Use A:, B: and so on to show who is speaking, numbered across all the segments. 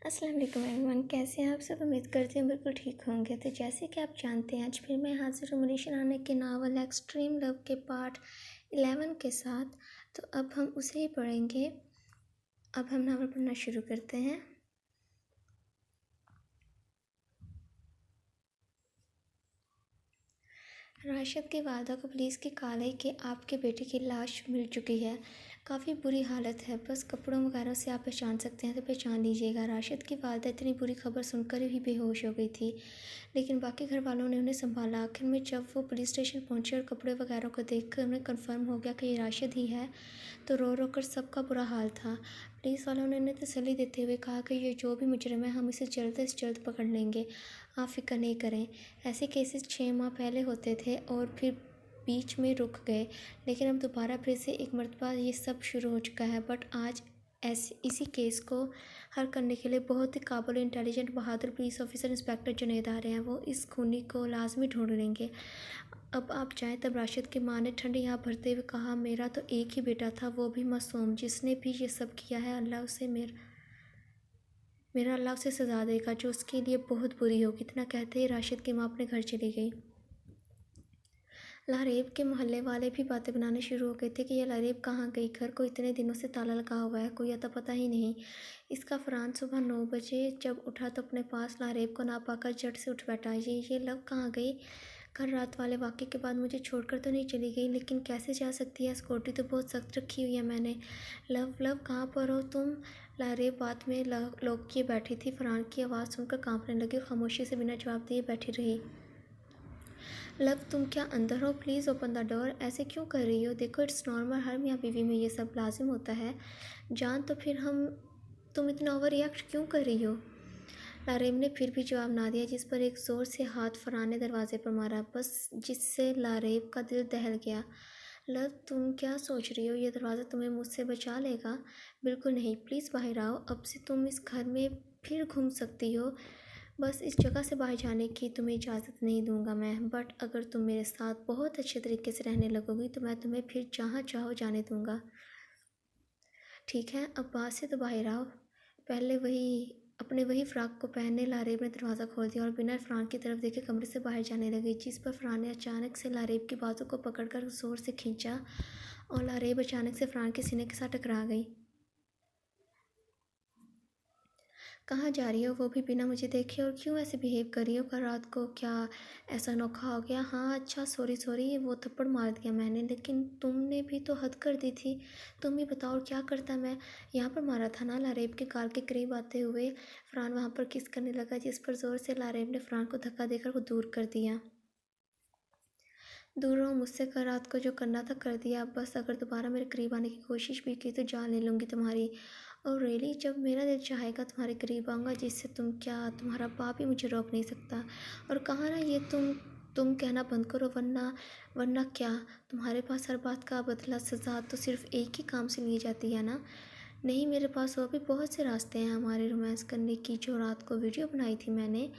A: अस्सलाम वालेकुम एवरीवन, कैसे हैं आप सब। उम्मीद करती हूँ बिल्कुल ठीक होंगे। तो जैसे कि आप जानते हैं, आज फिर मैं हाजिर हूँ मनीष राणा के नावल एक्सट्रीम लव के पार्ट 11 के साथ। तो अब हम उसे ही पढ़ेंगे। अब हम नावल पढ़ना शुरू करते हैं। राशिद की वालदा को पुलिस की कार्रवाई के आपके बेटे की लाश मिल चुकी है। काफ़ी बुरी हालत है, बस कपड़ों वगैरह से आप पहचान सकते हैं तो पहचान लीजिएगा। राशिद की वालदा इतनी बुरी खबर सुनकर ही बेहोश हो गई थी, लेकिन बाकी घर वालों ने उन्हें संभाला। आखिर में जब वो पुलिस स्टेशन पहुंचे और कपड़े वगैरह को देखकर उन्हें कंफर्म हो गया कि ये राशिद ही है, तो रो रो कर सबका बुरा हाल था। पुलिस वालों ने उन्हें तसल्ली देते हुए कहा कि ये जो भी मुजरिम है, हम इसे जल्द से जल्द पकड़ लेंगे, आप फिक्र नहीं करें। ऐसे केसेस 6 माह पहले होते थे और फिर बीच में रुक गए, लेकिन अब दोबारा फिर से एक मरतबा ये सब शुरू हो चुका है। बट आज इसी केस को हल करने के लिए बहुत ही काबिल, इंटेलिजेंट, बहादुर पुलिस ऑफिसर इंस्पेक्टर जुनैद आ रहे हैं। वो इस खूनी को लाजमी ढूंढ लेंगे। अब आप जाएं। तब राशिद की माँ ने ठंडी आँख भरते हुए कहा, मेरा तो एक ही बेटा था, वो भी मासूम। जिसने भी ये सब किया है, अल्लाह उसे सजा देगा, जो उसके लिए बहुत बुरी होगी। इतना कहते ही राशिद की माँ अपने घर चली गई। लारेब के मोहल्ले वाले भी बातें बनाने शुरू हो गए थे कि यह लारेब कहाँ गई। घर को इतने दिनों से ताला लगा हुआ है, कोई अता पता ही नहीं। इसका फरहान सुबह 9 बजे जब उठा तो अपने पास लारेब को ना पाकर झट से उठ बैठा। ये लव कहाँ गई? कल रात वाले वाक़े के बाद मुझे छोड़कर तो नहीं चली गई, लेकिन कैसे जा सकती है? सिक्योरिटी तो बहुत सख्त रखी हुई है मैंने। लव कहाँ पर हो तुम? लारेब बात में लोग किए बैठी थी। फरहान की आवाज़ सुनकर कांपने लगी और खामोशी से बिना जवाब दिए बैठी रही। लव, तुम क्या अंदर हो? Please open the door. ऐसे क्यों कर रही हो? देखो, इट्स नॉर्मल, हर मियाँ बीवी में ये सब लाजिम होता है। जान, तो फिर तुम इतना ओवर रिएक्ट क्यों कर रही हो? लारेब ने फिर भी जवाब ना दिया, जिस पर एक ज़ोर से हाथ फरहान ने दरवाजे पर मारा, बस जिससे लारेब का दिल दहल गया। लव, तुम क्या सोच रही हो? ये दरवाज़ा तुम्हें मुझसे बचा लेगा? बिल्कुल नहीं, प्लीज़ बाहर आओ। अब से तुम इस घर में फिर घूम सकती हो, बस इस जगह से बाहर जाने की तुम्हें इजाज़त नहीं दूंगा मैं। बट अगर तुम मेरे साथ बहुत अच्छे तरीके से रहने लगोगी तो मैं तुम्हें फिर जहाँ चाहो जाने दूंगा। ठीक है, अब बाहर से तो बाहर आओ। अपने वही फ़्रॉक को पहनने लारेब ने दरवाज़ा खोल दिया और बिना फरहान की तरफ देखे कमरे से बाहर जाने लगी, जिस पर फरहान ने अचानक से लारेब की बाजू को पकड़कर ज़ोर से खींचा और लारेब अचानक से फरहान के सीने के साथ टकरा गई। कहाँ जा रही हो, वो भी बिना मुझे देखे? और क्यों ऐसे बिहेव कर रही हो? कल रात को क्या ऐसा अनोखा हो गया? हाँ, अच्छा, सॉरी, वो थप्पड़ मार दिया मैंने, लेकिन तुमने भी तो हद कर दी थी। तुम ही बताओ, और क्या करता मैं? यहाँ पर मारा था ना? लारेब के गाल के करीब आते हुए फरहान वहाँ पर किस करने लगा, जिस पर ज़ोर से लारेब ने फरहान को धक्का देकर वो दूर कर दिया। दूर रहो मुझसे, कल रात को जो करना था कर दिया। अब बस अगर दोबारा मेरे करीब आने की कोशिश भी की तो जान ले लूँगी तुम्हारी। और रियली, जब मेरा दिल चाहेगा तुम्हारे करीब आऊँगा, जिससे तुम्हारा बाप भी मुझे रोक नहीं सकता। और कहा ना, ये तुम कहना बंद करो, वरना क्या? तुम्हारे पास हर बात का बदला, सज़ा तो सिर्फ एक ही काम से ली जाती है ना? नहीं, मेरे पास और भी बहुत से रास्ते हैं हमारे रोमांस करने की। जो रात को वीडियो बनाई थी मैंने,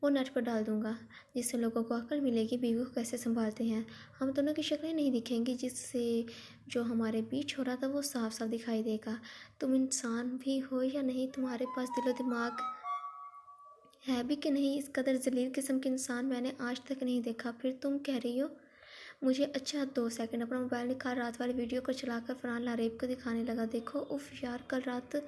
A: वो नेट पर डाल दूँगा, जिससे लोगों को अक्ल मिलेगी बीवी को कैसे संभालते हैं। हम दोनों की शक्लें नहीं दिखेंगी, जिससे जो हमारे बीच हो रहा था वो साफ साफ दिखाई देगा। तुम इंसान भी हो या नहीं? तुम्हारे पास दिलो दिमाग है भी कि नहीं? इस कदर जलील किस्म के इंसान मैंने आज तक नहीं देखा। फिर तुम कह रही हो मुझे? अच्छा, 2 सेकंड। अपना मोबाइल निकाल रात वाली वीडियो को चलाकर फरहान लारेब को दिखाने लगा। देखो, उफ यार, कल रात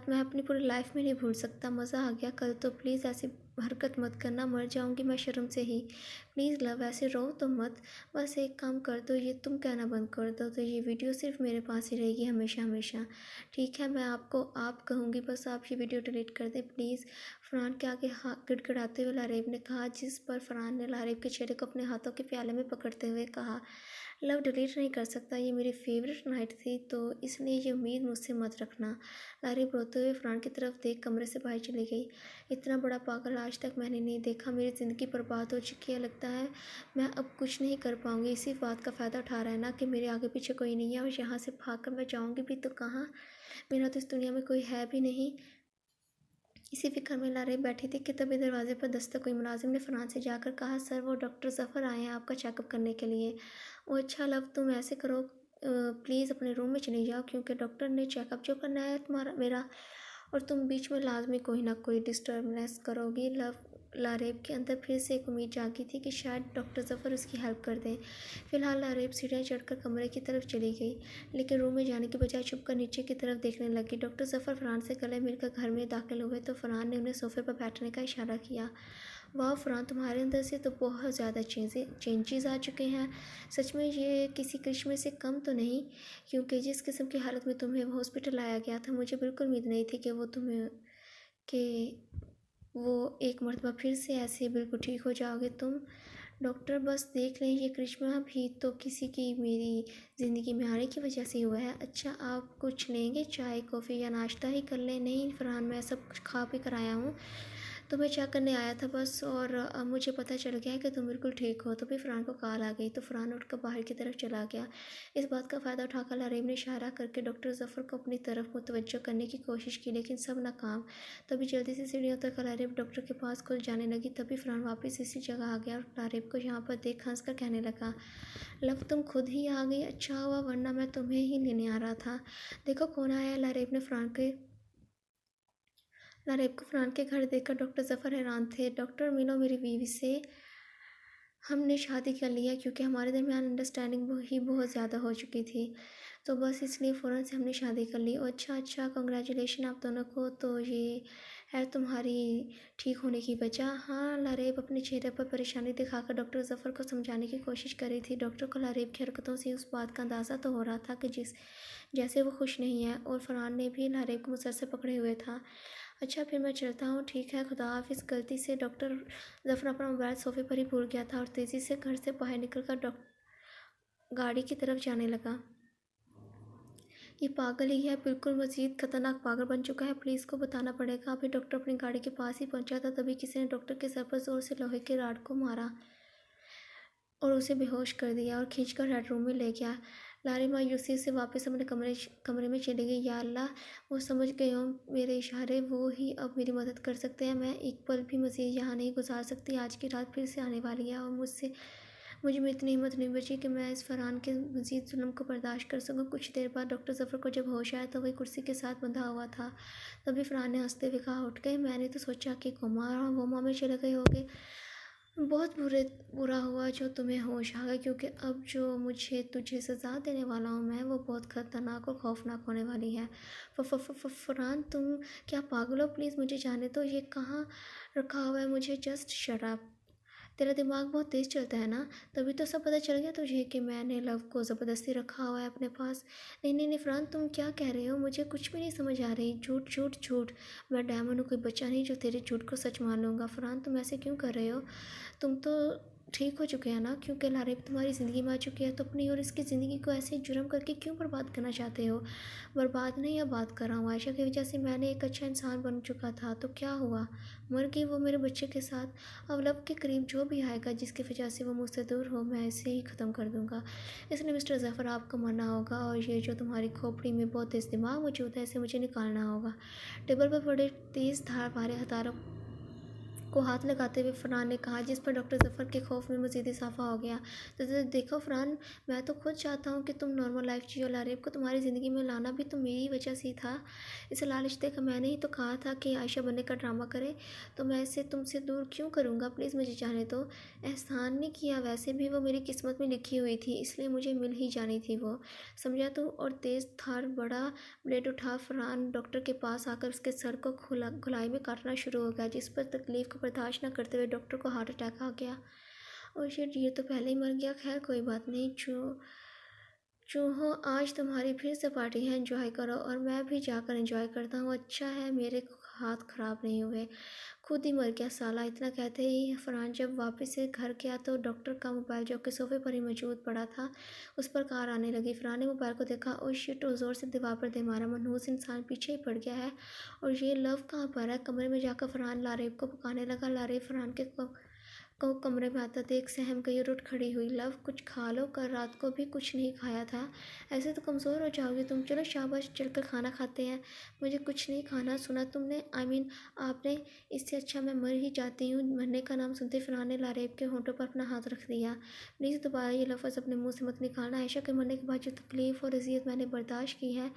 A: मैं अपनी पूरी लाइफ में नहीं भूल सकता। मज़ा आ गया। कल तो प्लीज़ ऐसी हरकत मत करना, मर जाऊंगी मैं शर्म से ही। प्लीज़ लव, ऐसे रो तो मत। बस एक काम कर दो, ये तुम कहना बंद कर दो, तो ये वीडियो सिर्फ मेरे पास ही रहेगी हमेशा हमेशा। ठीक है, मैं आपको आप कहूँगी, बस आप ये वीडियो डिलीट कर दें प्लीज़। फरहान के आगे हाथ गिड़गिड़ाते हुए लारेब ने कहा, जिस पर फरहान ने लारेब के चेहरे को अपने हाथों के प्याले में पकड़ते हुए कहा, लव, डिलीट नहीं कर सकता। ये मेरी फेवरेट नाइट थी, तो इसलिए ये उम्मीद मुझसे मत रखना। लारेब रोते हुए फरहान की तरफ देख कमरे से बाहर चली गई। इतना बड़ा पागल आज तक मैंने नहीं देखा। मेरी ज़िंदगी बर्बाद हो चुकी है। लगता है मैं अब कुछ नहीं कर पाऊँगी। इसी बात का फ़ायदा उठा रहा है ना कि मेरे आगे पीछे कोई नहीं है, और यहाँ से भाग कर मैं जाऊँगी भी तो कहाँ? मेरा तो इस दुनिया में कोई है भी नहीं। इसी फिक्र में लारेब बैठी थी कि तभी दरवाजे पर दस्तक हुई। मुलाजिम ने फरहान से जाकर कहा, सर, वो डॉक्टर ज़फ़र आए हैं आपका चेकअप करने के लिए। ओह अच्छा लव, तुम ऐसे करो, प्लीज़ अपने रूम में चली जाओ, क्योंकि डॉक्टर ने चेकअप जो करना है तुम्हारा मेरा, और तुम बीच में लाजमी कोई ना कोई डिस्टर्बनेस करोगी। लारेब के अंदर फिर से एक उम्मीद जागी थी कि शायद डॉक्टर ज़फ़र उसकी हेल्प कर दें। फिलहाल लारेब सीढ़ियाँ चढ़कर कमरे की तरफ चली गई, लेकिन रूम में जाने की बजाय चुपकर नीचे की तरफ देखने लगी। डॉक्टर ज़फ़र फ़रहान से गले मिलकर घर में दाखिल हुए तो फ़रहान ने उन्हें सोफ़े पर बैठने का इशारा किया। वाह फ़रहान, तुम्हारे अंदर से तो बहुत ज़्यादा चेंजेस आ चुके हैं। सच में ये किसी करिश्मे से कम तो नहीं, क्योंकि जिस किस्म की हालत में तुम्हें हॉस्पिटल लाया गया था, मुझे बिल्कुल उम्मीद नहीं थी कि वो एक मर्तबा फिर से ऐसे बिल्कुल ठीक हो जाओगे तुम। डॉक्टर बस देख लें, ये करिश्मा भी तो किसी की मेरी ज़िंदगी में आने की वजह से हुआ है। अच्छा, आप कुछ लेंगे, चाय कॉफ़ी या नाश्ता ही कर लें? नहीं फ़रहान, मैं सब कुछ खा पी कर आया हूँ, तो मैं चेक करने आया था बस, और अब मुझे पता चल गया है कि तुम बिल्कुल ठीक हो। तो फिर फ़रहान को कॉल आ गई तो फ़रहान उठकर बाहर की तरफ चला गया। इस बात का फ़ायदा उठाकर लारेब ने इशारा करके डॉक्टर ज़फ़र को अपनी तरफ मुतवज्जो करने की कोशिश की, लेकिन सब नाकाम। तभी जल्दी से सीढ़ियों उतरकर लारेब डॉक्टर के पास खुद जाने लगी। तभी फ़रहान वापस इसी जगह आ गया और लारेब को यहाँ पर देख हंस कर कहने लगा, लव तुम खुद ही आ गई, अच्छा हुआ, वरना मैं तुम्हें ही लेने आ रहा था। देखो कौन आया है। लारेब को फ़रहान के घर देखकर डॉक्टर ज़फ़र हैरान थे। डॉक्टर, मिलो मेरी बीवी से, हमने शादी कर लिया, क्योंकि हमारे दरमियान अंडरस्टैंडिंग ही बहुत ज़्यादा हो चुकी थी, तो बस इसलिए फ़ौरन से हमने शादी कर ली। अच्छा अच्छा, कंग्रेचुलेशन आप दोनों को। तो ये है तुम्हारी ठीक होने की वजह? हाँ, लारेब अपने चेहरे पर परेशानी दिखाकर डॉक्टर ज़फ़र को समझाने की कोशिश कर रही थी। डॉक्टर को लारेब की हरकतों से उस बात का अंदाज़ा तो हो रहा था कि जैसे वो खुश नहीं है, और फ़रहान ने भी लारेब को मुसलसल पकड़े हुए था। अच्छा फिर मैं चलता हूँ, ठीक है, खुदा हाफ़िज़। गलती से डॉक्टर ज़फ़र अपना मोबाइल सोफ़े पर ही भूल गया था और तेज़ी से घर से बाहर निकलकर गाड़ी की तरफ जाने लगा। ये पागल ही है, बिल्कुल मज़ीद खतरनाक पागल बन चुका है, पुलिस को बताना पड़ेगा। अभी डॉक्टर अपनी गाड़ी के पास ही पहुंचा था, तभी किसी ने डॉक्टर के सर पर ज़ोर से लोहे के रॉड को मारा और उसे बेहोश कर दिया और खींचकर रेड रूम में ले गया। लारी मायूसी से वापस अपने कमरे में चली गई। या अल्लाह, वो समझ गए हों मेरे इशारे, वो ही अब मेरी मदद कर सकते हैं। मैं एक पल भी मज़ीद यहाँ नहीं गुजार सकती। आज की रात फिर से आने वाली है और मुझे में इतनी हिम्मत नहीं बची कि मैं इस फ़रहान के मज़ीद जुल्म को बर्दाश्त कर सकूं। कुछ देर बाद डॉक्टर ज़फ़र को जब होश आया तो वही कुर्सी के साथ बंधा हुआ था। तभी फ़रहान ने हंसते हुए कहा, उठ गए? मैंने तो सोचा कि वोमा में चले गए होगे। बहुत बुरा हुआ जो तुम्हें होश आ गया, क्योंकि अब जो मुझे तुझे सज़ा देने वाला हूँ मैं, वो बहुत ख़तरनाक और खौफनाक होने वाली है। फ़रहान, तुम क्या पागल हो? प्लीज़ मुझे जाने दो। ये कहाँ रखा हुआ है? मुझे जस्ट शट अप। तेरा दिमाग बहुत तेज़ चलता है ना? तभी तो सब पता चल गया तुझे कि मैंने लव को ज़बरदस्ती रखा हुआ है अपने पास। नहीं नहीं नहीं फ़रहान, तुम क्या कह रहे हो? मुझे कुछ भी नहीं समझ आ रही। झूठ झूठ झूठ। मैं डायमंड हूँ, कोई बच्चा नहीं जो तेरे झूठ को सच मान लूँगा। फ़रहान, तुम ऐसे क्यों कर रहे हो? तुम तो ठीक हो चुके हैं ना, क्योंकि लारेब तुम्हारी ज़िंदगी में आ चुकी है, तो अपनी और इसकी ज़िंदगी को ऐसे जुर्म करके क्यों बर्बाद करना चाहते हो? बर्बाद नहीं, अब बात कर रहा हूँ आयशा की वजह से मैंने एक अच्छा इंसान बन चुका था, तो क्या हुआ? मर गई वो मेरे बच्चे के साथ। अब लब के करीब जो भी आएगा जिसकी वजह से वो मुझसे दूर हो, मैं इसे ही ख़त्म कर दूँगा। इसलिए मिस्टर ज़फ़र, आपको मरना होगा, और ये जो तुम्हारी खोपड़ी में बहुत तेज़ दिमाग मौजूद है, इसे मुझे निकालना होगा। टेबल पर बड़े तेज़ धार वाले हथौड़ों को हाथ लगाते हुए फ़रहान ने कहा, जिस पर डॉक्टर ज़फ़र के खौफ में मज़ीद इज़ाफ़ा हो गया। तो देखो फ़रहान, मैं तो खुद चाहता हूँ कि तुम नॉर्मल लाइफ जियो। लारेब को तुम्हारी ज़िंदगी में लाना भी तो मेरी वजह से ही था। इसे लालच देकर मैंने ही तो कहा था कि आयशा बनने का ड्रामा करे, तो मैं इसे तुमसे दूर क्यों करूँगा? प्लीज़ मुझे जाने दो। एहसान नहीं किया, वैसे भी वो मेरी किस्मत में लिखी हुई थी, इसलिए मुझे मिल ही जानी थी वो, समझा तू? और तेज़ धार बड़ा ब्लेड उठा फ़रहान डॉक्टर के पास आकर उसके सर को गोलाई में काटना शुरू हो गया, जिस पर तकलीफ़ को बर्दाश्त न करते हुए डॉक्टर को हार्ट अटैक आ गया। और शिट, ये तो पहले ही मर गया। खैर कोई बात नहीं। चूहों, आज तुम्हारी फिर से पार्टी है, एंजॉय करो, और मैं भी जाकर एंजॉय करता हूँ। अच्छा है मेरे हाथ ख़राब नहीं हुए, खुद ही मर गया साला। इतना कहते ही फ़रहान जब वापस से घर गया तो डॉक्टर का मोबाइल, जो कि सोफ़े पर ही मौजूद पड़ा था, उस पर कार आने लगी। फ़रहान ने मोबाइल को देखा और शिट, और ज़ोर से दीवार पर दे मारा। मनहूस इंसान पीछे ही पड़ गया है। और ये लव कहाँ पर है? कमरे में जाकर फ़रहान लारेब को पुकारने लगा। लारेब फ़रहान के को कमरे में आता देख सहम गई और उठ खड़ी हुई। लव, कुछ खा लो, कल रात को भी कुछ नहीं खाया था, ऐसे तो कमज़ोर हो जाओगी तुम। चलो शाबाश, चलकर खाना खाते हैं। मुझे कुछ नहीं खाना, सुना तुमने? आपने। इससे अच्छा मैं मर ही जाती हूँ। मरने का नाम सुनते फ़रहान ने लारेब के होंठों पर अपना हाथ रख दिया। प्लीज़ दोबारा ये लफ्ज़ अपने मुँह से मत निकालना। आयशा के मरने के बाद जो तकलीफ़ और अज़ियत मैंने बर्दाश्त की है,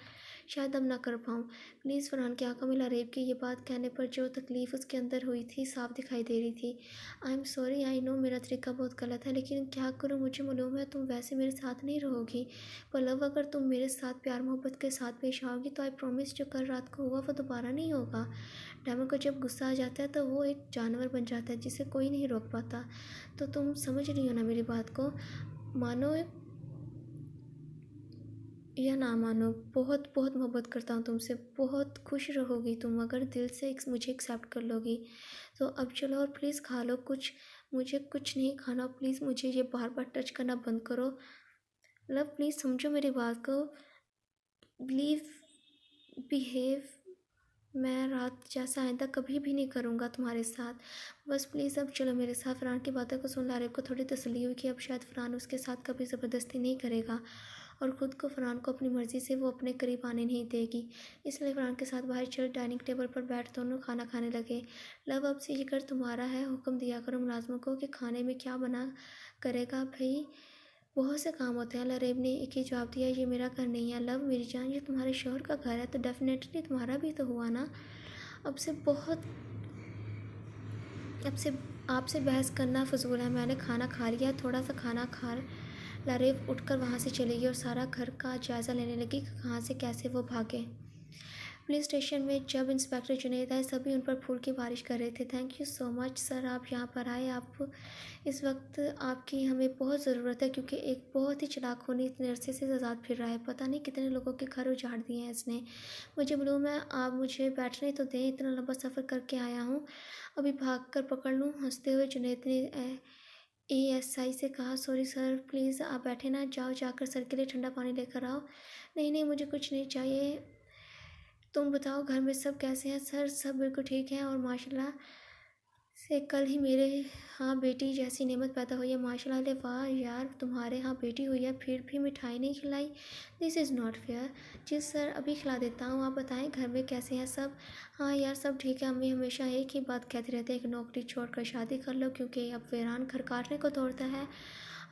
A: शायद अब ना कर पाऊँ। प्लीज़। फ़रहान की आंखों में लारेब की ये बात कहने पर जो तकलीफ़ उसके अंदर हुई थी साफ दिखाई दे रही थी। I am sorry, I know मेरा तरीका बहुत गलत है, लेकिन क्या करूँ, मुझे मालूम है तुम वैसे मेरे साथ नहीं रहोगी। पर लव, अगर तुम मेरे साथ प्यार मोहब्बत के साथ पेश आओगी तो आई प्रॉमिस जो कल रात को हुआ वो दोबारा नहीं होगा। डायमंड को जब गुस्सा आ जाता है तो वो एक जानवर बन जाता है जिसे कोई नहीं रोक पाता। तो तुम समझ रही हो ना मेरी बात को? मानो या ना मानो, बहुत बहुत मोहब्बत करता हूँ तुमसे। बहुत खुश रहोगी तुम अगर दिल से मुझे एक्सेप्ट कर लोगी। तो अब चलो और प्लीज़ खा लो कुछ। मुझे कुछ नहीं खाना, प्लीज़ मुझे ये बार बार टच करना बंद करो। लव, प्लीज़ समझो मेरी बात को। Leave, behave. मैं रात जैसा आइंदा कभी भी नहीं करूँगा तुम्हारे साथ। बस प्लीज़ अब चलो मेरे साथ। फ़रहान की बातों को सुन लारिब को थोड़ी तसल्ली हुई कि अब शायद फ़रहान उसके साथ कभी ज़बरदस्ती नहीं करेगा और ख़ुद को फ़रहान को अपनी मर्ज़ी से वो अपने करीब आने नहीं देगी। इसलिए फ़रहान के साथ बाहर चल डाइनिंग टेबल पर बैठ दोनों खाना खाने लगे। लव, अब से ये घर तुम्हारा है। हुक्म दिया करो मुलाज़मों को कि खाने में क्या बना करेगा भाई। बहुत से काम होते हैं। लारेब ने एक ही जवाब दिया, ये मेरा घर नहीं है। लव मेरी जान, ये तुम्हारे शौहर का घर है तो डेफिनेटली तुम्हारा भी तो हुआ ना। अब से बहुत अब से आपसे बहस करना फजूल है। मैंने खाना खा लिया, थोड़ा सा खाना खा। लारेब उठकर वहाँ से चली गई और सारा घर का जायज़ा लेने लगी कि कहाँ से कैसे वो भागे। पुलिस स्टेशन में जब इंस्पेक्टर जुनैद आए सभी उन पर फूल की बारिश कर रहे थे। Thank you so much sir, आप यहाँ पर आए। आप इस वक्त आपकी हमें बहुत ज़रूरत है क्योंकि एक बहुत ही चालाक खूनी इतने अरसे से आज़ाद फिर रहा है। पता नहीं कितने लोगों के घर उजाड़ दिए हैं इसने। मुझे मालूम है, आप मुझे बैठने तो दें, इतना लंबा सफ़र करके आया हूँ, अभी भाग कर पकड़ लूँ? हंसते हुए जुनैद ने एएसआई से कहा। सॉरी सर, प्लीज़ आप बैठे ना, जाओ जाकर सर के लिए ठंडा पानी लेकर आओ। नहीं नहीं, मुझे कुछ नहीं चाहिए। तुम बताओ घर में सब कैसे हैं? सर सब बिल्कुल ठीक हैं और माशाल्लाह से कल ही मेरे यहाँ बेटी जैसी नेमत पैदा हुई है। माशाल्लाह अरे वाह यार, तुम्हारे यहाँ बेटी हुई है फिर भी मिठाई नहीं खिलाई। This is not fair. जी सर, अभी खिला देता हूँ। आप बताएं घर में कैसे हैं सब? हाँ यार सब ठीक है। अम्मी हमेशा एक ही बात कहते रहते हैं कि नौकरी छोड़कर शादी कर लो क्योंकि अब वीरान घर काटने को तोड़ता है।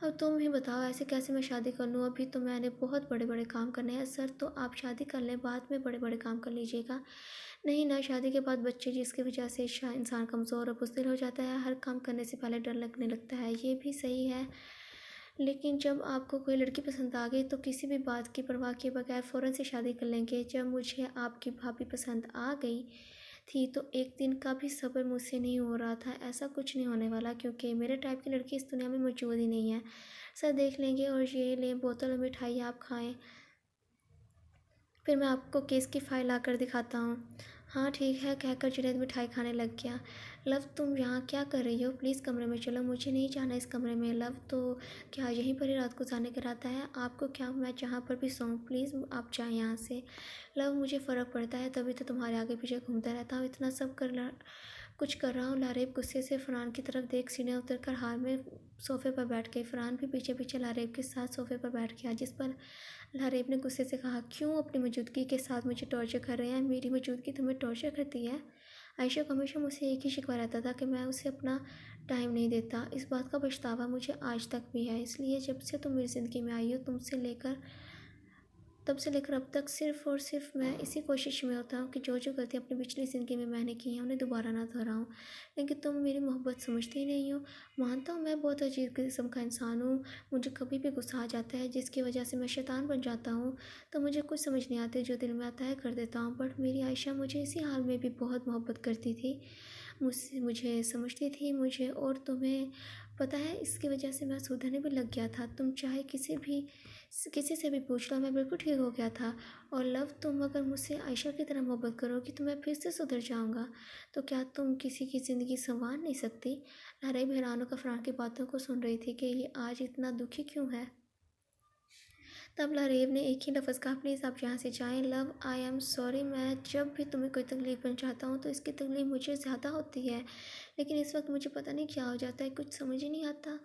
A: अब तुम ही बताओ ऐसे कैसे मैं शादी कर लूँ? अभी तो मैंने बहुत बड़े बड़े काम करने हैं। सर तो आप शादी कर लें, बाद में बड़े बड़े काम कर लीजिएगा। नहीं ना, शादी के बाद बच्चे जिसकी वजह से इंसान कमज़ोर और बुज़दिल हो जाता है, हर काम करने से पहले डर लगने लगता है। ये भी सही है, लेकिन जब आपको कोई लड़की पसंद आ गई तो किसी भी बात की परवाह किए बगैर फ़ौरन से शादी कर लेंगे। जब मुझे आपकी भाभी पसंद आ गई थी तो एक दिन का भी सब्र मुझसे नहीं हो रहा था। ऐसा कुछ नहीं होने वाला क्योंकि मेरे टाइप की लड़की इस दुनिया में मौजूद ही नहीं है। सर देख लेंगे और ये लें बोतल और मिठाई आप खाएं, फिर मैं आपको केस की फ़ाइल आकर दिखाता हूँ। हाँ ठीक है, कहकर जुनैद मिठाई खाने लग गया। लव, तुम यहाँ क्या कर रही हो? प्लीज़ कमरे में चलो। मुझे नहीं जाना इस कमरे में। लव, तो क्या यहीं पर ही रात गुजारने का इरादा है आपको? क्या मैं जहाँ पर भी सोऊं? प्लीज़ आप जाएं यहाँ से। लव, मुझे फ़र्क पड़ता है तभी तो तुम्हारे आगे पीछे घूमता रहता हूँ। इतना सब कुछ कर रहा हूँ। लारेब गुस्से से फ़रहान की तरफ देख सीढ़ियाँ उतर कर हाल में सोफ़े पर बैठ गई। फ़रहान भी पीछे पीछे लारेब के साथ सोफ़े पर बैठ गया, जिस पर लारेब ने गुस्से से कहा, क्यों अपनी मौजूदगी के साथ मुझे टॉर्चर कर रहे हैं? मेरी मौजूदगी तुम्हें टॉर्चर करती है? आयशा को हमेशा मुझसे एक ही शिकवा रहता था कि मैं उसे अपना टाइम नहीं देता। इस बात का पछतावा मुझे आज तक भी है। इसलिए जब से तुम मेरी ज़िंदगी में आई हो तब से लेकर अब तक सिर्फ़ और सिर्फ मैं इसी कोशिश में होता हूँ कि जो जो गलतियाँ अपनी पिछली ज़िंदगी में मैंने की हैं उन्हें दोबारा ना दोहराऊँ। लेकिन तुम मेरी मोहब्बत समझते ही नहीं हो। मानता हूँ मैं बहुत अजीब किस्म का इंसान हूँ, मुझे कभी भी गुस्सा आ जाता है जिसकी वजह से मैं शैतान बन जाता हूँ। तो मुझे कुछ समझ नहीं आती, जो दिल में आता है कर देता हूँ। बट मेरी आयशा मुझे इसी हाल में भी बहुत मोहब्बत करती थी, मुझे समझती थी मुझे, और तुम्हें पता है इसकी वजह से मैं सुधरने भी लग गया था। तुम चाहे किसी से भी पूछ लो, मैं बिल्कुल ठीक हो गया था। और लव, तुम अगर मुझसे आयशा की तरह मोहब्बत करोगी तो मैं फिर से सुधर जाऊंगा। तो क्या तुम किसी की ज़िंदगी संवार नहीं सकती? नाराई हैरान होकर फ़रहान की बातों को सुन रही थी कि ये आज इतना दुखी क्यों है। तब लारेब ने एक ही लफ्ज़ कहा, प्लीज़ आप यहाँ से जाएं। Love, I am sorry. मैं जब भी तुम्हें कोई तकलीफ़ पहुँचाता हूँ तो इसकी तकलीफ़ मुझे ज़्यादा होती है, लेकिन इस वक्त मुझे पता नहीं क्या हो जाता है, कुछ समझ ही नहीं आता,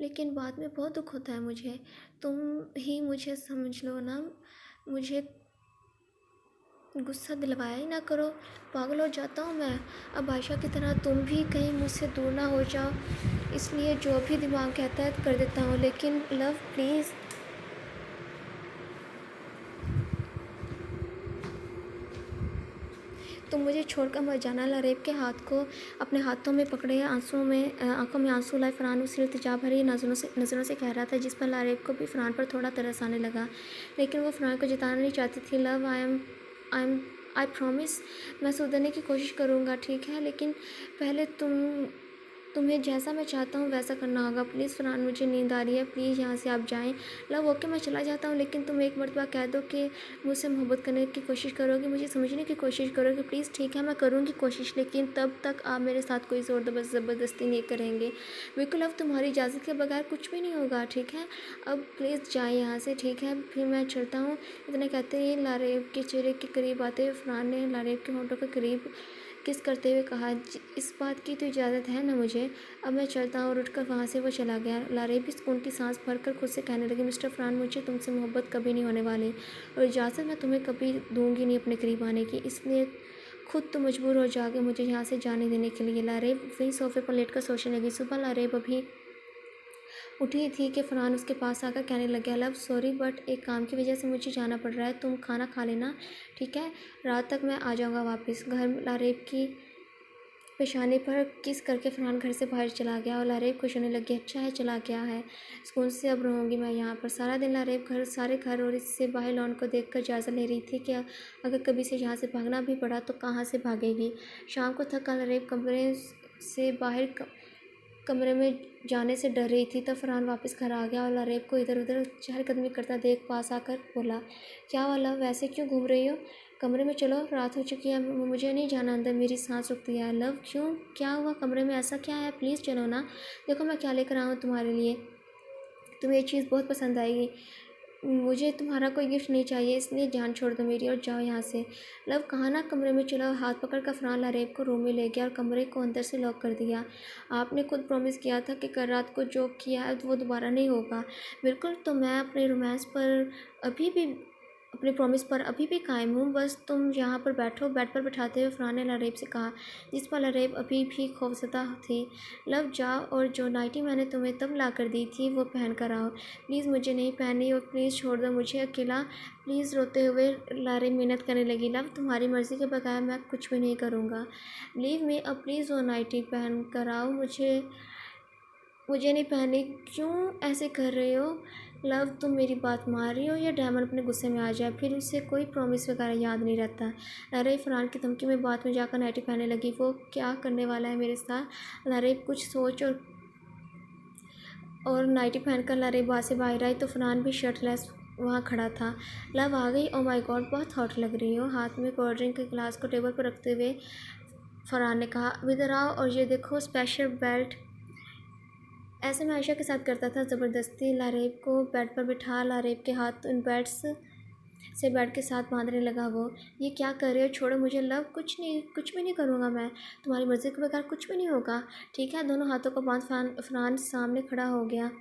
A: लेकिन बाद में बहुत दुख होता है मुझे। तुम ही मुझे समझ लो ना, मुझे गुस्सा दिलवाया ही ना करो, पागल हो जाता हूँ मैं। अब आयशा की तरह तुम भी कहीं मुझसे दूर ना हो जाओ, इसलिए जो भी दिमाग कहता है कर देता हूँ, लेकिन लव प्लीज़। तुम मुझे छोड़कर मत जाना। लारेब के हाथ को अपने हाथों में पकड़े आंखों में आंसू लाए फरहान उसे इल्तिजा भरी नज़रों से कह रहा था, जिस पर लारेब को भी फरहान पर थोड़ा तरस आने लगा, लेकिन वो फरहान को जताना नहीं चाहती थी। लव, आई प्रॉमिस, मैं सुधरने की कोशिश करूँगा, ठीक है, लेकिन पहले तुम्हें जैसा मैं चाहता हूँ वैसा करना होगा। प्लीज़ फरहान, मुझे नींद आ रही है, प्लीज़ यहाँ से आप जाएं। लव, ओके, मैं चला जाता हूँ, लेकिन तुम एक मरतबा कह दो कि मुझसे मोहब्बत करने की कोशिश करोगी, मुझे समझने की कोशिश करोगी, प्लीज़, ठीक है, मैं करूँगी कोशिश, लेकिन तब तक आप मेरे साथ कोई ज़ोर ज़बरदस्ती नहीं करेंगे। बिल्कुल, अब तुम्हारी इजाज़त के बगैर कुछ भी नहीं होगा, ठीक है। अब प्लीज़ जाए यहाँ से, ठीक है, फिर मैं चलता हूँ। इतना कहते ही लारेब के चेहरे के करीब आते हुए फरहान ने लारेब के होंठों के करीब किस करते हुए कहा, इस बात की तो इजाज़त है ना मुझे, अब मैं चलता हूँ। और उठकर वहाँ से वो चला गया। लारेब भी सुकून की सांस भरकर खुद से कहने लगी, मिस्टर फरहान, मुझे तुमसे मोहब्बत कभी नहीं होने वाली, और इजाज़त मैं तुम्हें कभी दूंगी नहीं अपने करीब आने की, इसलिए खुद तो मजबूर हो जाओगे मुझे यहाँ से जाने देने के लिए। लारेब वहीं सोफे पर लेटकर सोचने लगी। सुबह लारेब अभी उठी थी कि फरहान उसके पास आकर कहने लग गया, लव सॉरी, बट एक काम की वजह से मुझे जाना पड़ रहा है, तुम खाना खा लेना, ठीक है, रात तक मैं आ जाऊँगा वापस घर। लारेब की पेशानी पर किस करके फरहान घर से बाहर चला गया और लारेब खुश होने लगी। अच्छा है चला गया है, सुकून से अब रहूँगी मैं यहाँ पर। सारा दिन लारेब सारे घर और इससे बाहर लॉन को देखकर जायज़ा ले रही थी कि अगर कभी से यहाँ से भागना भी पड़ा तो कहाँ से भागेगी। शाम को थक कर लारेब कमरे से बाहर कमरे में जाने से डर रही थी, तब फरहान वापस घर आ गया और लारेब को इधर उधर चहलकदमी करता देख पास आकर बोला, क्या वाला, वैसे क्यों घूम रही हो, कमरे में चलो, रात हो चुकी है, मुझे नहीं जाना अंदर, मेरी सांस रुकती है। लव, क्यों, क्या हुआ, कमरे में ऐसा क्या है, प्लीज़ चलो ना, देखो मैं क्या लेकर आऊँ तुम्हारे लिए, तुम्हें ये चीज़ बहुत पसंद आएगी, मुझे तुम्हारा कोई गिफ्ट नहीं चाहिए, इसलिए जान छोड़ दो मेरी और जाओ यहाँ से। लव, कहा ना कमरे में चलो। हाथ पकड़ कर फरहान लारेब को रूम में ले गया और कमरे को अंदर से लॉक कर दिया। आपने खुद प्रॉमिस किया था कि कल रात को जो किया है वो दोबारा नहीं होगा। बिल्कुल, तो मैं अपने रोमांस पर अभी भी अपने प्रॉमिस पर अभी भी कायम हूँ, बस तुम यहाँ पर बैठो। बेड पर बैठाते हुए फरहान ने लारेब से कहा, जिस पर लारेब अभी भी खौफज़दा थी। लव, जाओ और जो नाइटी मैंने तुम्हें तब ला कर दी थी वो पहन कर आओ, प्लीज़, मुझे नहीं पहनी, और प्लीज़ छोड़ दो मुझे अकेला, प्लीज़, रोते हुए लारेब मिन्नत करने लगी। लव, तुम्हारी मर्ज़ी के बगैर मैं कुछ भी नहीं करूँगा, लीव मी, अब प्लीज़ वो नाइटी पहन कर आओ, मुझे नहीं पहनी, क्यों ऐसे कर रहे हो। लव, तुम मेरी बात मान रही हो या डायमंड अपने गुस्से में आ जाए, फिर उसे कोई प्रॉमिस वगैरह याद नहीं रहता। लारेब फरहान की धमकी में बात में जाकर नाइटी पहनने लगी। वो क्या करने वाला है मेरे साथ। लारेब कुछ सोच और नाइटी पहनकर लारेब वहाँ से बाहर आई तो फरहान भी शर्टलेस वहाँ खड़ा था। लव आ गई, ओ माय गॉड, बहुत हॉट लग रही हो। हाथ में कोल्ड ड्रिंक के गिलास को टेबल पर रखते हुए फरहान ने कहा, इधर आओ और ये देखो स्पेशल बेल्ट। ऐसे मैं आयशा के साथ करता था, ज़बरदस्ती लारेब को बेड पर बिठा लारेब के हाथ उन बेल्ट्स से बेड के साथ बांधने लगा। वो, ये क्या कर रहे हो, छोड़ो मुझे। लव, कुछ नहीं, कुछ भी नहीं करूँगा मैं, तुम्हारी मर्ज़ी के बगैर कुछ भी नहीं होगा, ठीक है। दोनों हाथों को बांध फरहान सामने खड़ा हो गया।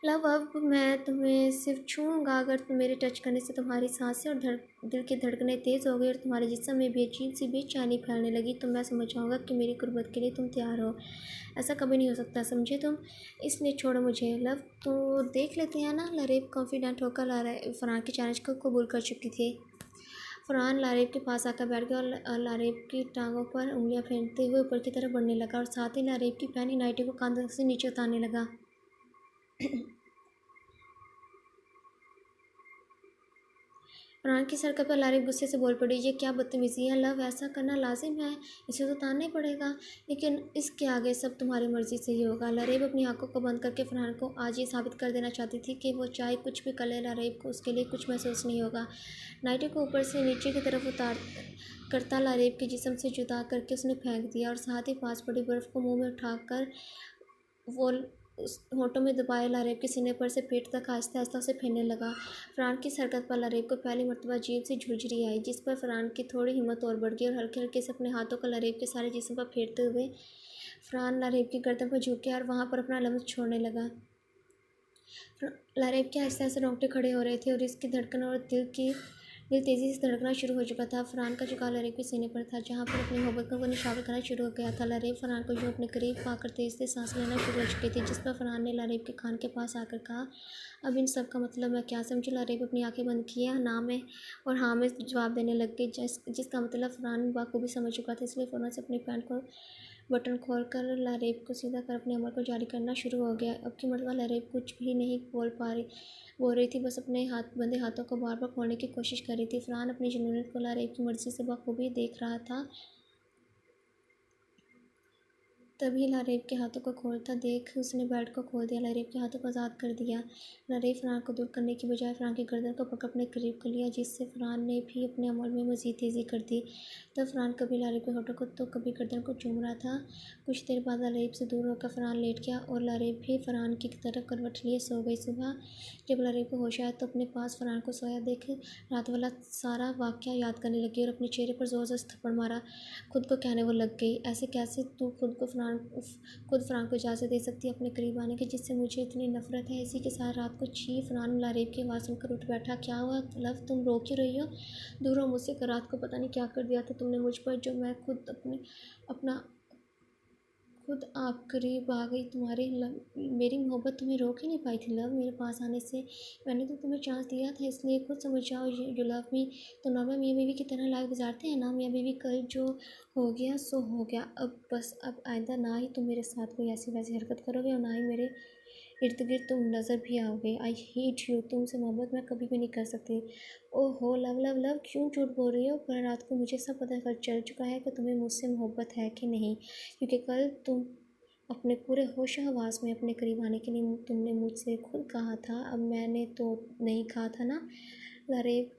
A: लव, अब मैं तुम्हें सिर्फ छूऊंगा, अगर तुम मेरे टच करने से तुम्हारी सांसें और दिल की धड़कनें तेज़ हो गई और तुम्हारे जिस्म में भी अजीब सी बेचैनी फैलने लगी तो मैं समझ जाऊँगा कि मेरी कुर्बत के लिए तुम तैयार हो। ऐसा कभी नहीं हो सकता, समझे तुम, इसलिए छोड़ो मुझे। लव, तो देख लेते हैं ना। लारेब कॉन्फिडेंट होकर फरहान के चैलेंज को कबूल कर चुकी थी। फरहान लारेब के पास आकर बैठ गया और लारेब की टांगों पर उंगलियां फेंकते हुए ऊपर की तरफ बढ़ने लगा और साथ ही लारेब की पहनी नाइटी को कांधों से नीचे उतारने लगा। फरहान की सर पर लारेब गुस्से से बोल पड़ी, ये क्या बदतमीज़ी है। लव, ऐसा करना लाजिम है, इसे तो उतारना ही पड़ेगा, लेकिन इसके आगे सब तुम्हारी मर्ज़ी से ही होगा। लारेब अपनी आंखों को बंद करके फरहान को आज ये साबित कर देना चाहती थी कि वो चाहे कुछ भी कर ले, लारेब को उसके लिए कुछ महसूस नहीं होगा। नाइटी को ऊपर से नीचे की तरफ उतार करता लारेब के जिस्म से जुदा करके उसने फेंक दिया और साथ ही पास पड़ी बर्फ़ को मुँह में उठाकर वो उस होठों में दबाए लारेब के सीने पर से पेट तक आहिस्ता आहिस्ता उसे फेरने लगा। फ़रहान की इस हरकत पर लारेब को पहली मर्तबा अजीब सी झुर्झरी आई, जिस पर फ़रहान की थोड़ी हिम्मत और बढ़ गई और हल्के हल्के से अपने हाथों को लारेब के सारे जिस्म पर फेरते हुए फ़रहान लारेब की गर्दन पर झुक गया और वहाँ पर अपना लम्स छोड़ने लगा। लारेब के आहिस्ता आहिस्ता रोंगटे खड़े हो रहे थे और इसकी धड़कन और दिल तेज़ी से धड़कना शुरू हो चुका था। फ़रहान का झुकाव लारेब के सीने पर था, जहाँ पर अपनी मोहब्बत को वो निछावर करना शुरू हो गया था। लारेब फ़रहान को यूँ अपने करीब पाकर तेज़ से सांस लेना शुरू हो चुकी थी, जिस पर फ़रहान ने लारेब के कान के पास आकर कहा, अब इन सब का मतलब मैं क्या समझूं? लारेब अपनी आंखें बंद किए ना में और हाँ में जवाब देने लग गई, जिसका मतलब फ़रहान बाखूबी समझ चुका था। इसलिए फ़ौरन से अपनी पैंट को बटन खोलकर लारेब को सीधा कर अपने अमर को जारी करना शुरू हो गया। अब की मर्तबा लारेब कुछ भी नहीं बोल रही थी, बस अपने बंधे हाथों को बार बार खोलने की कोशिश कर रही थी। फ़रहान अपनी जुनूनियत को लारेब की मर्जी से बखूबी देख रहा था। तभी लारेब के हाथों को खोलता देख उसने बेल्ट को खोल दिया, लारेब के हाथों को आज़ाद कर दिया। लारेब फ़रहान को दूर करने की बजाय फ़रहान की गर्दन को पकड़ अपने करीब कर लिया, जिससे फ़रहान ने भी अपने अमल में मज़ीद तेज़ी कर दी। तब फ़रहान कभी लारेब के होठों को तो कभी गर्दन को चूम रहा था। कुछ देर बाद लारेब से दूर होकर फ़रहान लेट गया और लारेब भी फ़रहान की तरफ करवट लिए सो गई। सुबह जब लारेब को होश आया तो अपने पास फ़रहान को सोया देख रात वाला सारा वाक़या याद करने लगी और अपने चेहरे पर ज़ोर से थप्पड़ मारा। खुद को कहने वो लग गई, ऐसे कैसे तू खुद फ़रहान को इजाज़त दे सकती है अपने करीब आने की, जिससे मुझे इतनी नफ़रत है। इसी के साथ रात को छी। फ़रहान लारेब की आवाज़ सुनकर उठ बैठा। क्या हुआ लव, तुम रो क्यों रही हो? दूर हो मुझसे, रात को पता नहीं क्या कर दिया था तुमने मुझ पर, जो मैं खुद आप करीब आ गई। तुम्हारी मेरी मोहब्बत तुम्हें रोक ही नहीं पाई थी लव मेरे पास आने से। मैंने तो तुम्हें चांस दिया था, इसलिए खुद समझ जाओ यू लव मी। तो नॉर्मल मियाँ बीवी की तरह लाइफ गुजारते हैं ना मियाँ बीवी। कल जो हो गया सो हो गया। अब आइंदा ना ही तुम मेरे साथ कोई ऐसी वैसी हरकत करोगे और ना ही मेरे इर्द गिर्द तुम नज़र भी आओगे। I hate you. तुमसे मोहब्बत मैं कभी भी नहीं कर सकती। ओहो लव लव लव, क्यों झूठ बोल रही हो? पर रात को मुझे सब पता चल चुका है कि तुम्हें मुझसे मोहब्बत है कि नहीं, क्योंकि कल तुम अपने पूरे होश हवास में अपने करीब आने के लिए तुमने मुझसे खुद कहा था। अब मैंने तो नहीं कहा था ना? लारेब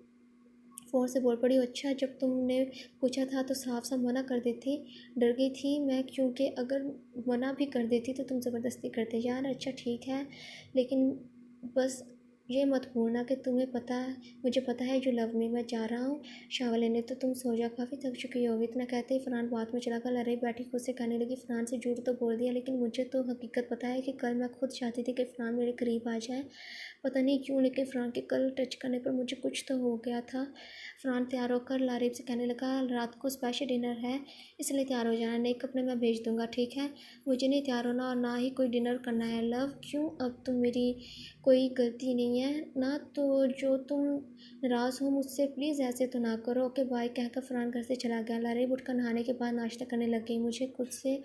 A: फ़ोन से बोल पड़ी। अच्छा, जब तुमने पूछा था तो साफ साफ मना कर देती। डर गई थी मैं, क्योंकि अगर मना भी कर देती तो तुम ज़बरदस्ती करते। यार अच्छा ठीक है, लेकिन बस ये मत भूलना कि मुझे पता है जो लव में मैं जा रहा हूँ शावर लेने, तो तुम सो जा, काफ़ी थक चुकी होगी। इतना कहते ही फ़रहान बात में चला गया। लारेब बैठी खुद से कहने लगी, फ़रहान से झूठ तो बोल दिया, लेकिन मुझे तो हकीकत पता है कि कल मैं खुद चाहती थी कि फ़रहान मेरे करीब आ जाए। पता नहीं क्यों, लेकिन फ़रहान के कल टच करने पर मुझे कुछ तो हो गया था। फ़रहान तैयार होकर लारेब से कहने लगा, रात को स्पेशल डिनर है, इसलिए तैयार हो जाना। नए कपड़े मैं भेज दूँगा, ठीक है? मुझे नहीं तैयार होना और ना ही कोई डिनर करना है लव। क्यों? अब तुम मेरी कोई गलती नहीं है ना, तो जो तुम नाराज़ हो मुझसे, प्लीज़ ऐसे तो ना करो। ओके बाय कहकर फ़रहान घर से चला गया। लारेब उठकर नहाने के बाद नाश्ता करने लग गई। मुझे खुद से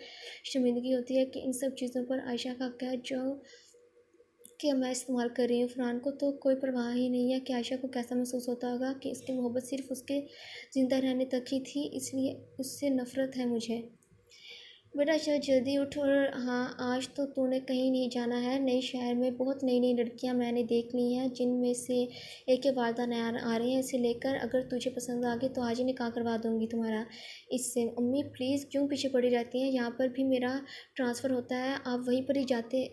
A: शर्मिंदगी होती है कि इन सब चीज़ों पर आयशा का क्या जो कि मैं इस्तेमाल कर रही हूँ। फ़रहान को तो कोई परवाह ही नहीं है कि आयशा को कैसा महसूस होता होगा कि इसकी मोहब्बत सिर्फ़ उसके ज़िंदा रहने तक ही थी, इसलिए उससे नफ़रत है मुझे। बेटा चल जल्दी उठ, और हाँ आज तो तूने कहीं नहीं जाना है। नए शहर में बहुत नई नई लड़कियां मैंने देख ली हैं, जिनमें से एक के वालदा नया आ रहे हैं, इसे लेकर अगर तुझे पसंद आ गई तो आज ही निकाह करवा दूँगी तुम्हारा इससे। अम्मी प्लीज़ क्यों पीछे पड़ी रहती हैं? यहाँ पर भी मेरा ट्रांसफ़र होता है, आप वहीं पर ही जाते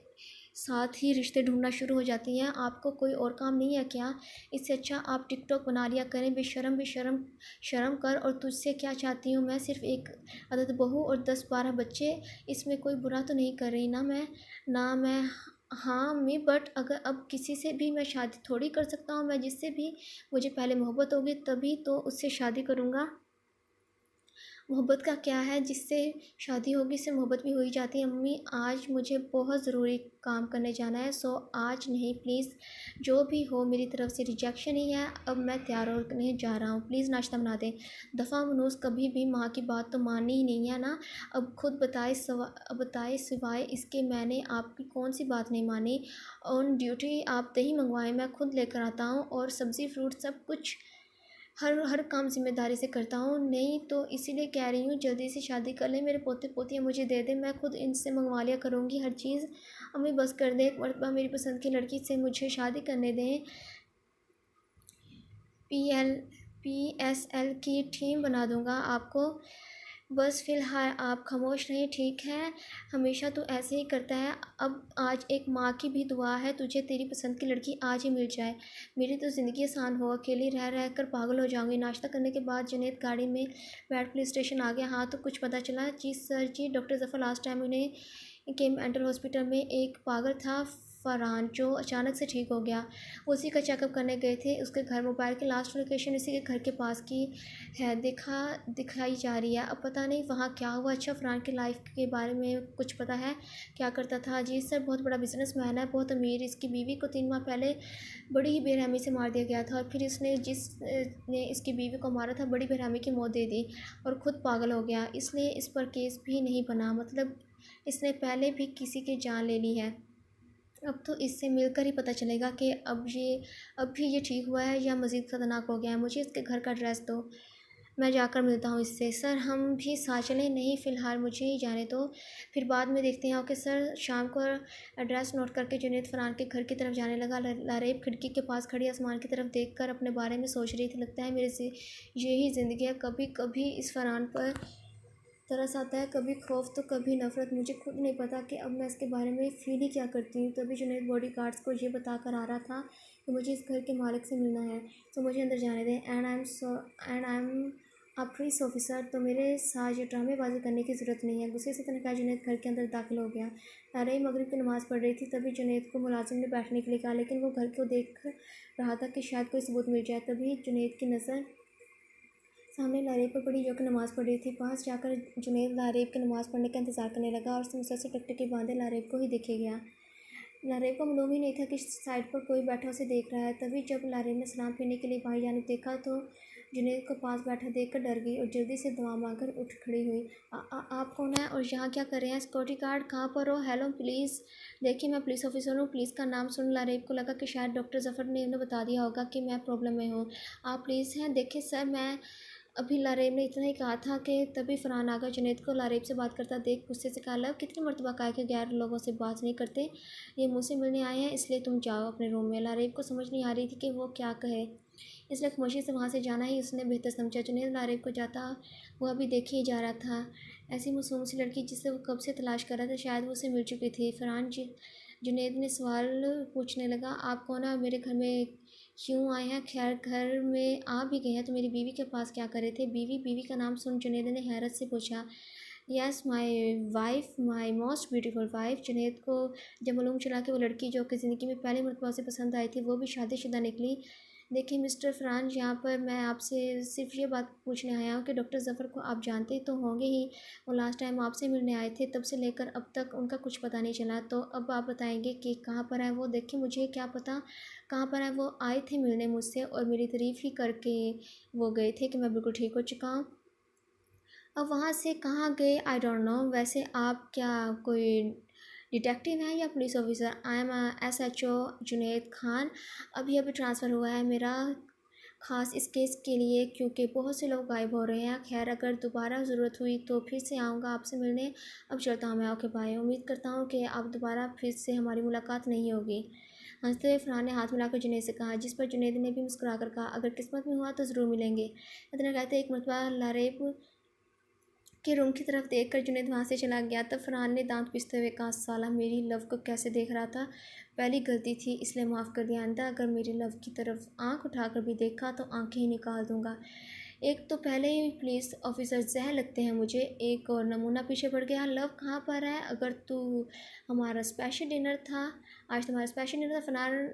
A: साथ ही रिश्ते ढूंढना शुरू हो जाती हैं। आपको कोई और काम नहीं है क्या? इससे अच्छा आप टिकटॉक बना लिया करें। बेशरम शर्म कर। और तुझसे क्या चाहती हूँ मैं? सिर्फ एक आदत बहू और 10-12 बच्चे। इसमें कोई बुरा तो नहीं कर रही ना मैं? हाँ अम्मी, बट अगर अब किसी से भी मैं शादी थोड़ी कर सकता हूँ। मैं जिससे भी मुझे पहले मोहब्बत होगी तभी तो उससे शादी करूँगा। मोहब्बत का क्या है, जिससे शादी होगी उससे मोहब्बत भी हो ही जाती है। अम्मी आज मुझे बहुत ज़रूरी काम करने जाना है, सो आज नहीं प्लीज़। जो भी हो मेरी तरफ से रिजेक्शन ही है। अब मैं तैयार होने जा रहा हूँ, प्लीज़ नाश्ता बना दें। दफ़ा मनूस कभी भी माँ की बात तो माननी ही नहीं है ना। अब खुद बताए सिवाय इसके मैंने आपकी कौन सी बात नहीं मानी। ऑन ड्यूटी आप दही मंगवाएं, मैं खुद लेकर आता हूँ, और सब्ज़ी फ्रूट सब कुछ हर काम ज़िम्मेदारी से करता हूँ। नहीं तो इसीलिए कह रही हूँ जल्दी से शादी कर लें, मेरे पोते पोतियाँ मुझे दे दें, मैं खुद इनसे मंगवा लिया करूँगी हर चीज़। अम्मी बस कर दें, एक मरतबा मेरी पसंद की लड़की से मुझे शादी करने दें। PSL की टीम बना दूँगा आपको। बस फ़िलहाल आप खामोश रहें, ठीक है? हमेशा तू ऐसे ही करता है। अब आज एक माँ की भी दुआ है तुझे तेरी पसंद की लड़की आज ही मिल जाए। मेरी तो ज़िंदगी आसान हो, अकेली रह रह कर पागल हो जाऊँगी। नाश्ता करने के बाद जुनैद गाड़ी में बैठ पुलिस स्टेशन आ गया। हाँ, तो कुछ पता चला? जी सर जी, डॉक्टर ज़फ़र लास्ट टाइम उन्हें के मेंटल हॉस्पिटल में एक पागल था फरहान जो अचानक से ठीक हो गया। उसी का चेकअप करने गए थे। उसके घर मोबाइल की लास्ट लोकेशन इसी के घर के पास की है, दिखाई जा रही है। अब पता नहीं वहाँ क्या हुआ। अच्छा, फरहान की लाइफ के बारे में कुछ पता है? क्या करता था? जी सर, बहुत बड़ा बिजनेसमैन है, बहुत अमीर। इसकी बीवी को 3 माह पहले बड़ी ही बेरहमी से मार दिया गया था और फिर इसने ने इसकी बीवी को मारा था, बड़ी बेरहमी की मौत दे दी और ख़ुद पागल हो गया। इसलिए इस पर केस भी नहीं बना, मतलब इसने पहले भी किसी की जान ले ली है। अब तो इससे मिलकर ही पता चलेगा कि अब भी ये ठीक हुआ है या मज़ीद ख़तरनाक हो गया है। मुझे इसके घर का एड्रेस दो, मैं जाकर मिलता हूँ इससे। सर हम भी साथ चलें? नहीं, फ़िलहाल मुझे ही जाने दो, फिर बाद में देखते हैं। Okay sir. शाम को एड्रेस नोट करके जुनैद फरहान के घर की तरफ जाने लगा। लारेब खिड़की के पास खड़ी आसमान की तरफ देखकर अपने बारे में सोच रही थी। लगता है मेरे से यही ज़िंदगी है। कभी कभी इस फरहान पर तरस आता है, कभी खौफ तो कभी नफ़रत। मुझे खुद नहीं पता कि अब मैं इसके बारे में फ़ील ही क्या करती हूँ। तभी जुनैद बॉडीगार्ड्स को ये बता कर आ रहा था कि मुझे इस घर के मालिक से मिलना है, तो मुझे अंदर जाने दें। And I am a police officer, तो मेरे साथ ये ड्रामेबाजी करने की ज़रूरत नहीं है। गुस्से से तनख्वाह जुनैद घर के अंदर दाखिल हो गया। नारे मगरिब की नमाज़ पढ़ रही थी, तभी जुनैद को मुलाजिम ने बैठने के लिए कहा, लेकिन वो घर को देख रहा था कि शायद कोई सबूत मिल जाए। तभी जुनैद की नज़र सामने लारेब पर पड़ी जो कि नमाज़ पढ़ रही थी। पास जाकर जुनैद लारेब की नमाज़ पढ़ने का इंतज़ार करने लगा और मुसलसल टकटकी बांधे लारेब को ही देखे गया। लारेब को मालूम ही नहीं था कि साइड पर कोई बैठा उसे देख रहा है। तभी जब लारेब ने सलाम फेरने के लिए बाई जानिब देखा तो जुनैद को पास बैठा देखकर डर गई और जल्दी से दुआ मांगकर उठ खड़ी हुई। आप कौन है और यहाँ क्या कर रहे हैं? Security guard. कहाँ पर हो? Hello police. देखिए, मैं पुलिस ऑफिसर हूँ। पुलिस का नाम सुन लारेब को लगा कि शायद डॉक्टर ज़फ़र ने उन्हें बता दिया होगा कि मैं प्रॉब्लम में हूँ। आप पुलिस हैं? देखिए सर, मैं अभी लारेब ने इतना ही कहा था कि तभी फरहान आकर जुनैद को लारेब से बात करता देख गुस्से से कहा, लव कितनी मरतबा कहा कि गैर लोगों से बात नहीं करते, ये मुझसे मिलने आए हैं, इसलिए तुम जाओ अपने रूम में। लारेब को समझ नहीं आ रही थी कि वो क्या कहे, इसलिए खामोशी से वहाँ से जाना ही उसने बेहतर समझा। जुनैद लारेब को जाता हुआ भी देखे ही जा रहा था। ऐसी मासूम सी लड़की जिसे वो कब से तलाश कर रहा था, शायद वो उसे मिल चुकी थी। फरहान जुनैद ने सवाल पूछने लगा, आप कौन है? मेरे घर में क्यों आए हैं? खैर, घर में आ भी गए हैं तो मेरी बीवी के पास क्या कर रहे थे? बीवी का नाम सुन जुनैद ने हैरत से पूछा। Yes, my wife, my most beautiful wife. Junaid को जब मालूम चला कि वो लड़की जो कि ज़िंदगी में पहली मरतबा उसे पसंद आई थी वो भी शादीशुदा निकली। देखिए मिस्टर फरहान, यहाँ पर मैं आपसे सिर्फ ये बात पूछने आया हूँ कि डॉक्टर ज़फ़र को आप जानते तो होंगे ही। वो लास्ट टाइम आपसे मिलने आए थे, तब से लेकर अब तक उनका कुछ पता नहीं चला। तो अब आप बताएंगे कि कहाँ पर है वो? देखिए, मुझे क्या पता कहाँ पर है वो। आए थे मिलने मुझसे और मेरी तारीफ़ ही करके वो गए थे कि मैं बिल्कुल ठीक हो चुका हूँ। अब वहाँ से कहाँ गए आई डोंट नो। वैसे आप क्या कोई डिटेक्टिव हैं या police officer? I am SHO Junaid Khan. अभी अभी ट्रांसफ़र हुआ है मेरा, ख़ास इस केस के लिए, क्योंकि बहुत से लोग गायब हो रहे हैं। खैर, अगर दोबारा ज़रूरत हुई तो फिर से आऊँगा आपसे मिलने। अब चलता हूँ मैं। Okay bye. उम्मीद करता हूँ कि अब दोबारा फिर से हमारी मुलाकात नहीं होगी। हंसते हुए फरहान ने हाथ मिलाकर जुनैद से कहा, जिस पर जुनैद ने भी मुस्कुराकर कहा, अगर किस्मत में हुआ तो ज़रूर मिलेंगे। इतना कहते एक मरतबा लारेब के रूम की तरफ देखकर जुनैद वहाँ से चला गया। तब फरहान ने दांत पीसते हुए कहा, साला मेरी लव को कैसे देख रहा था, पहली गलती थी इसलिए माफ़ कर दिया। आइंदा अगर मेरी लव की तरफ आंख उठाकर भी देखा तो आंखें ही निकाल दूंगा। एक तो पहले ही पुलिस ऑफिसर जहर लगते हैं मुझे, एक और नमूना पीछे पड़ गया। लव कहाँ पर है? अगर तू हमारा स्पेशल डिनर था, आज तुम्हारा स्पेशल डिनर था। फरहान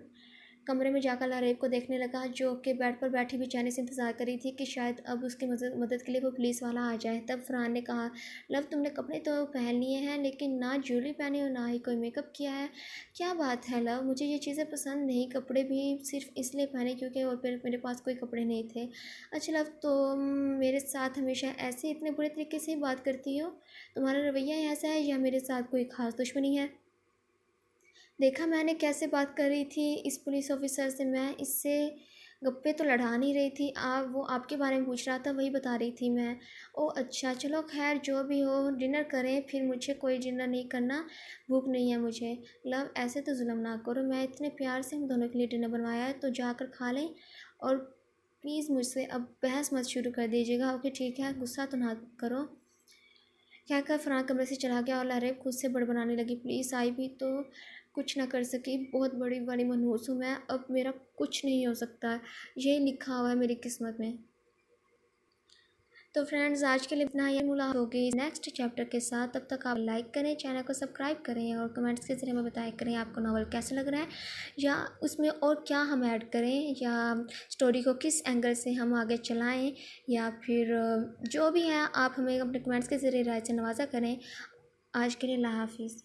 A: कमरे में जाकर लारेब को देखने लगा जो कि बेड पर बैठी बेचैनी से इंतज़ार कर रही थी कि शायद अब उसकी मदद के लिए वो पुलिस वाला आ जाए। तब फरहान ने कहा, लव तुमने कपड़े तो पहन लिए हैं लेकिन ना ज्वेलरी पहनी और ना ही कोई मेकअप किया है, क्या बात है लव? मुझे ये चीज़ें पसंद नहीं, कपड़े भी सिर्फ इसलिए पहने क्योंकि और फिर मेरे पास कोई कपड़े नहीं थे। अच्छा लव, तुम मेरे साथ हमेशा ऐसे इतने बुरे तरीके से ही बात करती हो? तुम्हारा रवैया ऐसा है या मेरे साथ कोई ख़ास दुश्मनी है? देखा मैंने कैसे बात कर रही थी इस पुलिस ऑफिसर से, मैं इससे गप्पे तो लड़ा नहीं रही थी। वो आपके बारे में पूछ रहा था, वही बता रही थी मैं। ओह अच्छा, चलो खैर जो भी हो, डिनर करें। फिर मुझे कोई डिनर नहीं करना, भूख नहीं है मुझे। लव ऐसे तो जुल्म ना करो, मैं इतने प्यार से हम दोनों के लिए डिनर बनवाया है तो जाकर खा लें। और प्लीज़ मुझसे अब बहस मत शुरू कर दीजिएगा। ओके ठीक है, गुस्सा तो ना करो। कहकर फ़रहान कमरे से चला गया और लारेब खुद से बड़बड़ाने लगी, प्लीज़ आई भी तो कुछ ना कर सकी, बहुत बड़ी बड़ी मनहूस हूँ मैं, अब मेरा कुछ नहीं हो सकता, यही लिखा हुआ है मेरी किस्मत में। तो फ्रेंड्स आज के लिए इतना ही, मुलाकात होगी नेक्स्ट चैप्टर के साथ। तब तक आप लाइक करें, चैनल को सब्सक्राइब करें और कमेंट्स के ज़रिए हमें बताया करें आपको नावल कैसा लग रहा है, या उसमें और क्या हम ऐड करें, या स्टोरी को किस एंगल से हम आगे चलाएं, या फिर जो भी है आप हमें अपने कमेंट्स के ज़रिए राय से नवाजा करें। आज के लिए अल्लाह हाफिज़।